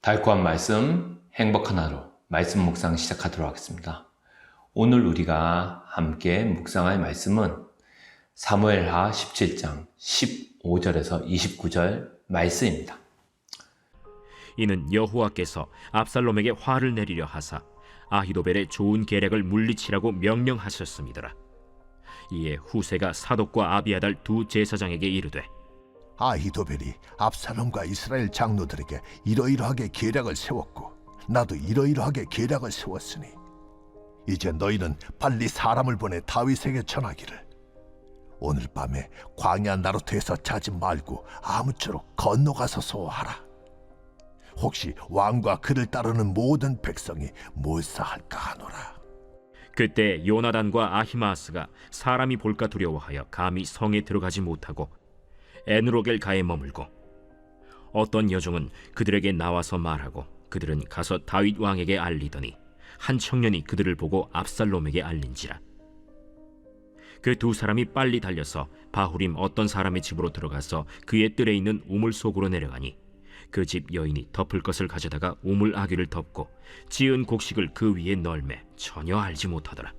달콤한 말씀, 행복한 하루, 말씀 묵상 시작하도록 하겠습니다. 오늘 우리가 함께 묵상할 말씀은 사무엘하 17장 15절에서 29절 말씀입니다. 이는 여호와께서 압살롬에게 화를 내리려 하사 아히도벨의 좋은 계략을 물리치라고 명령하셨음이더라. 이에 후세가 사독과 아비아달 두 제사장에게 이르되, 아히도벨이 압살롬과 이스라엘 장로들에게 이러이러하게 계략을 세웠고 나도 이러이러하게 계략을 세웠으니 이제 너희는 빨리 사람을 보내 다윗에게 전하기를 오늘 밤에 광야 나루트에서 자지 말고 아무쪼록 건너가서 소하라. 혹시 왕과 그를 따르는 모든 백성이 몰사할까 하노라. 그때 요나단과 아히마아스가 사람이 볼까 두려워하여 감히 성에 들어가지 못하고 에누로겔가에 머물고, 어떤 여종은 그들에게 나와서 말하고 그들은 가서 다윗 왕에게 알리더니 한 청년이 그들을 보고 압살롬에게 알린지라. 그 두 사람이 빨리 달려서 바후림 어떤 사람의 집으로 들어가서 그의 뜰에 있는 우물 속으로 내려가니 그 집 여인이 덮을 것을 가져다가 우물 아귀를 덮고 지은 곡식을 그 위에 널매 전혀 알지 못하더라.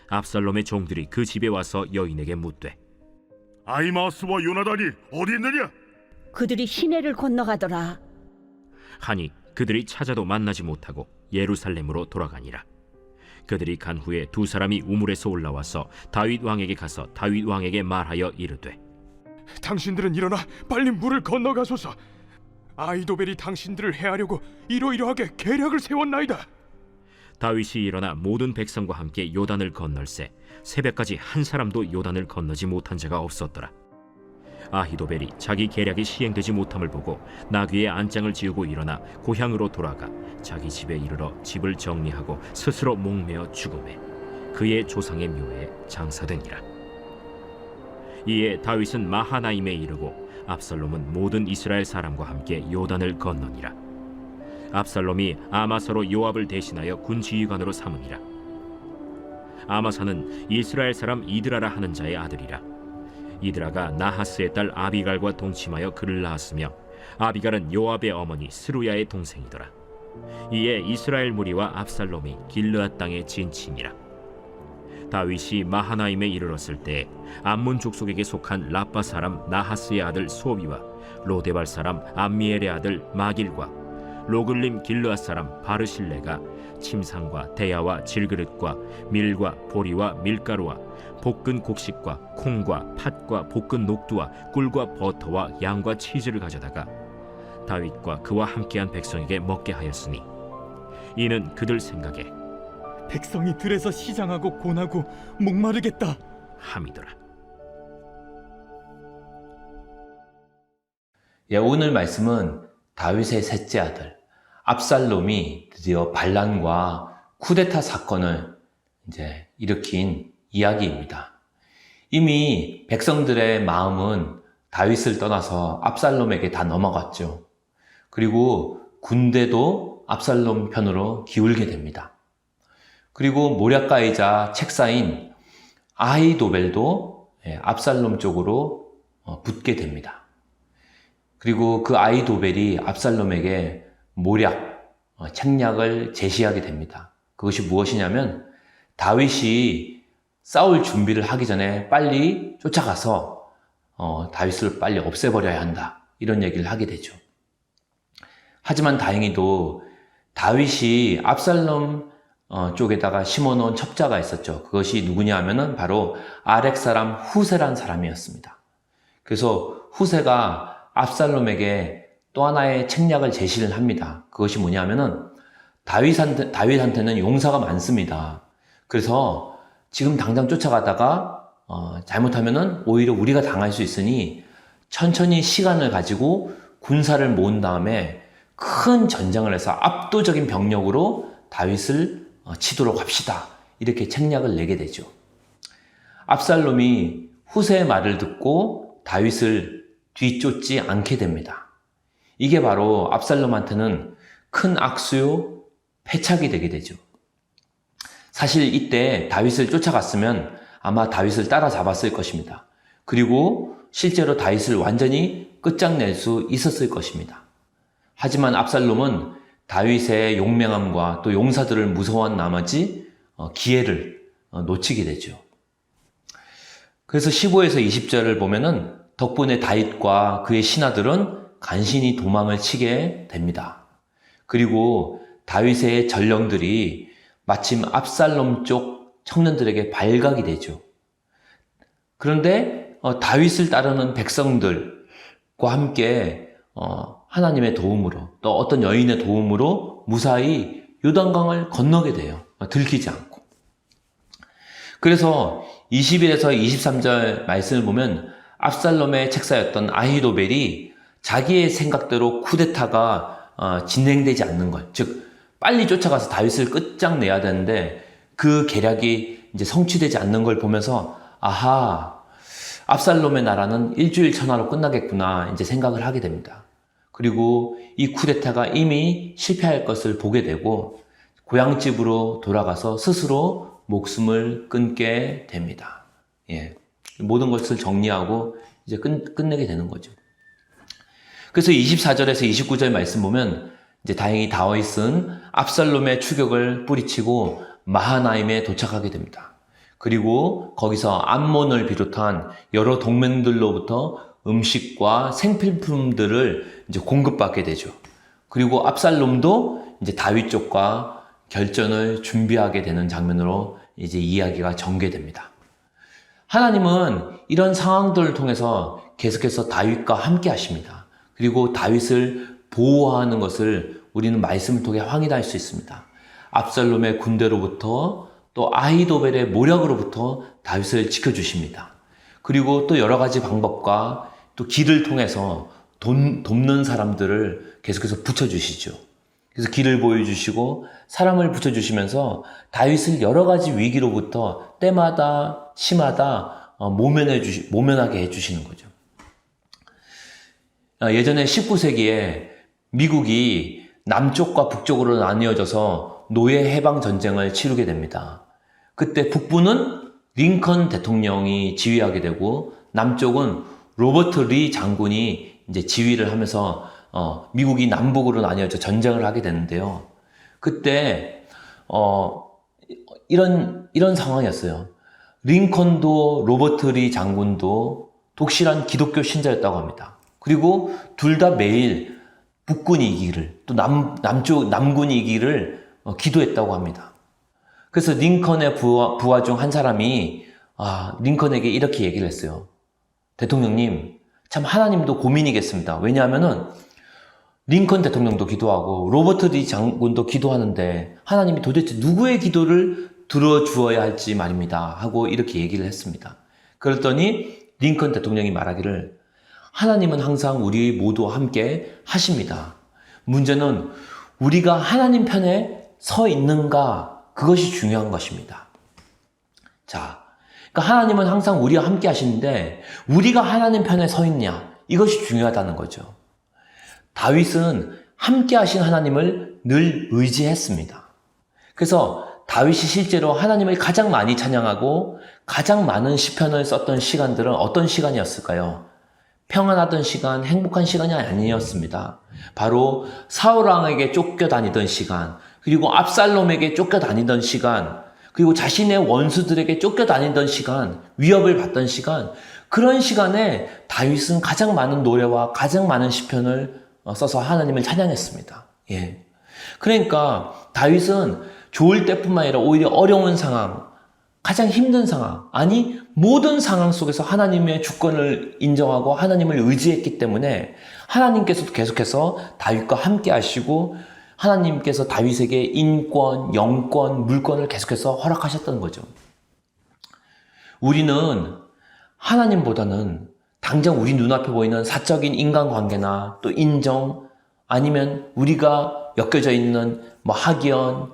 압살롬의 종들이 그 집에 와서 여인에게 묻되, 아히마아스와 요나단이 어디 있느냐? 그들이 시내를 건너가더라. 하니 그들이 찾아도 만나지 못하고 예루살렘으로 돌아가니라. 그들이 간 후에 두 사람이 우물에서 올라와서 다윗 왕에게 가서 다윗 왕에게 말하여 이르되, 당신들은 일어나 빨리 물을 건너가소서. 아히도벨이 당신들을 해하려고 이러이러하게 계략을 세웠나이다. 다윗이 일어나 모든 백성과 함께 요단을 건널새 새벽까지 한 사람도 요단을 건너지 못한 자가 없었더라. 아히도벨이 자기 계략이 시행되지 못함을 보고 나귀의 안장을 지우고 일어나 고향으로 돌아가 자기 집에 이르러 집을 정리하고 스스로 목매어 죽음에 그의 조상의 묘에 장사되니라. 이에 다윗은 마하나임에 이르고 압살롬은 모든 이스라엘 사람과 함께 요단을 건너니라. 압살롬이 아마사로 요압을 대신하여 군지휘관으로 삼으니라. 아마사는 이스라엘 사람 이드라라 하는 자의 아들이라. 이드라가 나하스의 딸 아비갈과 동침하여 그를 낳았으며 아비갈은 요압의 어머니 스루야의 동생이더라. 이에 이스라엘 무리와 압살롬이 길르앗 땅에 진침이라. 다윗이 마하나임에 이르렀을 때 암몬 족속에게 속한 라빠 사람 나하스의 아들 소비와 로데발 사람 암미엘의 아들 마길과 로글림 길르앗 사람 바르실레가 침상과 대야와 질그릇과 밀과 보리와 밀가루와 볶은 곡식과 콩과 팥과 볶은 녹두와 꿀과 버터와 양과 치즈를 가져다가 다윗과 그와 함께한 백성에게 먹게 하였으니 이는 그들 생각에 백성이 들에서 시장하고 고나고 목마르겠다 함이더라. 오늘 말씀은 다윗의 셋째 아들 압살롬이 드디어 반란과 쿠데타 사건을 일으킨 이야기입니다. 이미 백성들의 마음은 다윗을 떠나서 압살롬에게 다 넘어갔죠. 그리고 군대도 압살롬 편으로 기울게 됩니다. 그리고 모략가이자 책사인 아히도벨도 압살롬 쪽으로 붙게 됩니다. 그리고 그 아히도벨이 압살롬에게 모략, 책략을 제시하게 됩니다. 그것이 무엇이냐면 다윗이 싸울 준비를 하기 전에 빨리 쫓아가서 다윗을 빨리 없애버려야 한다, 이런 얘기를 하게 되죠. 하지만 다행히도 다윗이 압살롬 쪽에다가 심어놓은 첩자가 있었죠. 그것이 누구냐 하면은 바로 아렉 사람 후세란 사람이었습니다. 그래서 후세가 압살롬에게 또 하나의 책략을 제시를 합니다. 그것이 뭐냐 하면은 다윗한테는 용사가 많습니다. 그래서 지금 당장 쫓아가다가 잘못하면은 오히려 우리가 당할 수 있으니 천천히 시간을 가지고 군사를 모은 다음에 큰 전쟁을 해서 압도적인 병력으로 다윗을 치도록 합시다, 이렇게 책략을 내게 되죠. 압살롬이 후세의 말을 듣고 다윗을 뒤쫓지 않게 됩니다. 이게 바로 압살롬한테는 큰 악수요, 패착이 되게 되죠. 사실 이때 다윗을 쫓아갔으면 아마 다윗을 따라잡았을 것입니다. 그리고 실제로 다윗을 완전히 끝장낼 수 있었을 것입니다. 하지만 압살롬은 다윗의 용맹함과 또 용사들을 무서워한 나머지 기회를 놓치게 되죠. 그래서 15에서 20절을 보면은 덕분에 다윗과 그의 신하들은 간신히 도망을 치게 됩니다. 그리고 다윗의 전령들이 마침 압살롬 쪽 청년들에게 발각이 되죠. 그런데 다윗을 따르는 백성들과 함께 하나님의 도움으로 또 어떤 여인의 도움으로 무사히 요단강을 건너게 돼요. 들키지 않고. 그래서 21에서 23절 말씀을 보면 압살롬의 책사였던 아히도벨이 자기의 생각대로 쿠데타가 진행되지 않는 것, 즉 빨리 쫓아가서 다윗을 끝장내야 되는데 그 계략이 이제 성취되지 않는 걸 보면서 아하, 압살롬의 나라는 일주일 천하로 끝나겠구나 이제 생각을 하게 됩니다. 그리고 이 쿠데타가 이미 실패할 것을 보게 되고 고향집으로 돌아가서 스스로 목숨을 끊게 됩니다. 예. 모든 것을 정리하고 이제 끝내게 되는 거죠. 그래서 24절에서 29절 말씀 보면 이제 다행히 다윗은 압살롬의 추격을 뿌리치고 마하나임에 도착하게 됩니다. 그리고 거기서 암몬을 비롯한 여러 동맹들로부터 음식과 생필품들을 이제 공급받게 되죠. 그리고 압살롬도 이제 다윗 쪽과 결전을 준비하게 되는 장면으로 이제 이야기가 전개됩니다. 하나님은 이런 상황들을 통해서 계속해서 다윗과 함께 하십니다. 그리고 다윗을 보호하는 것을 우리는 말씀을 통해 확인할 수 있습니다. 압살롬의 군대로부터 또 아히도벨의 모략으로부터 다윗을 지켜주십니다. 그리고 또 여러 가지 방법과 또 길을 통해서 돕는 사람들을 계속해서 붙여주시죠. 그래서 길을 보여주시고 사람을 붙여주시면서 다윗을 여러 가지 위기로부터 때마다 시마다 모면하게 해주시는 거죠. 예전에 19세기에 미국이 남쪽과 북쪽으로 나뉘어져서 노예 해방 전쟁을 치르게 됩니다. 그때 북부는 링컨 대통령이 지휘하게 되고 남쪽은 로버트 리 장군이 이제 지휘를 하면서 미국이 남북으로 나뉘어져 전쟁을 하게 되는데요. 그때 이런 상황이었어요. 링컨도 로버트 리 장군도 독실한 기독교 신자였다고 합니다. 그리고 둘 다 매일 북군이 이기기를 또 남군이 이기기를 기도했다고 합니다. 그래서 링컨의 부하 중 한 사람이 링컨에게 이렇게 얘기를 했어요. 대통령님, 참 하나님도 고민이겠습니다. 왜냐하면은 링컨 대통령도 기도하고 로버트 리 장군도 기도하는데 하나님이 도대체 누구의 기도를 들어주어야 할지 말입니다. 하고 이렇게 얘기를 했습니다. 그랬더니 링컨 대통령이 말하기를 하나님은 항상 우리 모두와 함께 하십니다. 문제는 우리가 하나님 편에 서 있는가, 그것이 중요한 것입니다. 자, 그러니까 하나님은 항상 우리와 함께 하시는데 우리가 하나님 편에 서 있냐, 이것이 중요하다는 거죠. 다윗은 함께 하신 하나님을 늘 의지했습니다. 그래서 다윗이 실제로 하나님을 가장 많이 찬양하고 가장 많은 시편을 썼던 시간들은 어떤 시간이었을까요? 평안하던 시간, 행복한 시간이 아니었습니다. 바로 사울왕에게 쫓겨다니던 시간, 그리고 압살롬에게 쫓겨다니던 시간, 그리고 자신의 원수들에게 쫓겨다니던 시간, 위협을 받던 시간, 그런 시간에 다윗은 가장 많은 노래와 가장 많은 시편을 써서 하나님을 찬양했습니다. 예. 그러니까 다윗은 좋을 때뿐만 아니라 오히려 어려운 상황, 가장 힘든 상황, 아니 모든 상황 속에서 하나님의 주권을 인정하고 하나님을 의지했기 때문에 하나님께서도 계속해서 다윗과 함께 하시고 하나님께서 다윗에게 인권, 영권, 물권을 계속해서 허락하셨던 거죠. 우리는 하나님보다는 당장 우리 눈앞에 보이는 사적인 인간관계나 또 인정, 아니면 우리가 엮여져 있는 학연,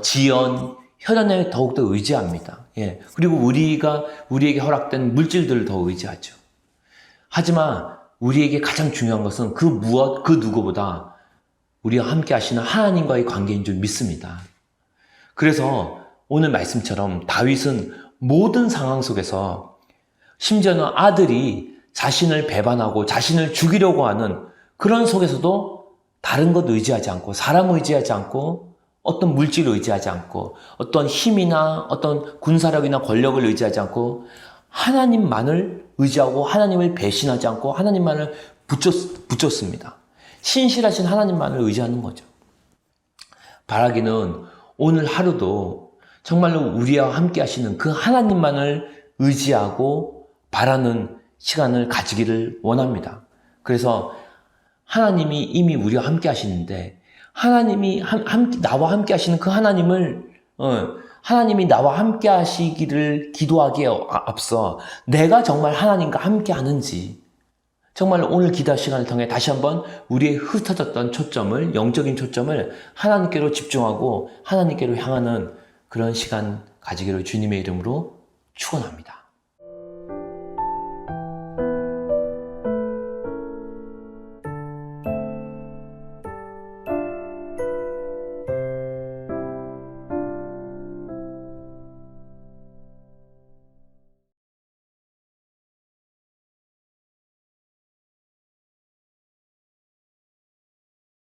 지연, 혈연에 더욱더 의지합니다. 예. 그리고 우리에게 허락된 물질들을 더 의지하죠. 하지만 우리에게 가장 중요한 것은 그 누구보다 우리와 함께 하시는 하나님과의 관계인 줄 믿습니다. 그래서 오늘 말씀처럼 다윗은 모든 상황 속에서 심지어는 아들이 자신을 배반하고 자신을 죽이려고 하는 그런 속에서도 다른 것 의지하지 않고, 사람 의지하지 않고, 어떤 물질을 의지하지 않고, 어떤 힘이나 어떤 군사력이나 권력을 의지하지 않고, 하나님만을 의지하고 하나님을 배신하지 않고 하나님만을 붙였습니다. 신실하신 하나님만을 의지하는 거죠. 바라기는 오늘 하루도 정말로 우리와 함께 하시는 그 하나님만을 의지하고 바라는 시간을 가지기를 원합니다. 그래서 하나님이 이미 우리와 함께 하시는데, 하나님이 나와 함께 하시는 그 하나님이 나와 함께 하시기를 기도하기에 앞서 내가 정말 하나님과 함께 하는지, 정말 오늘 기도 시간을 통해 다시 한번 우리의 흩어졌던 초점을, 영적인 초점을 하나님께로 집중하고 하나님께로 향하는 그런 시간 가지기를 주님의 이름으로 축원합니다.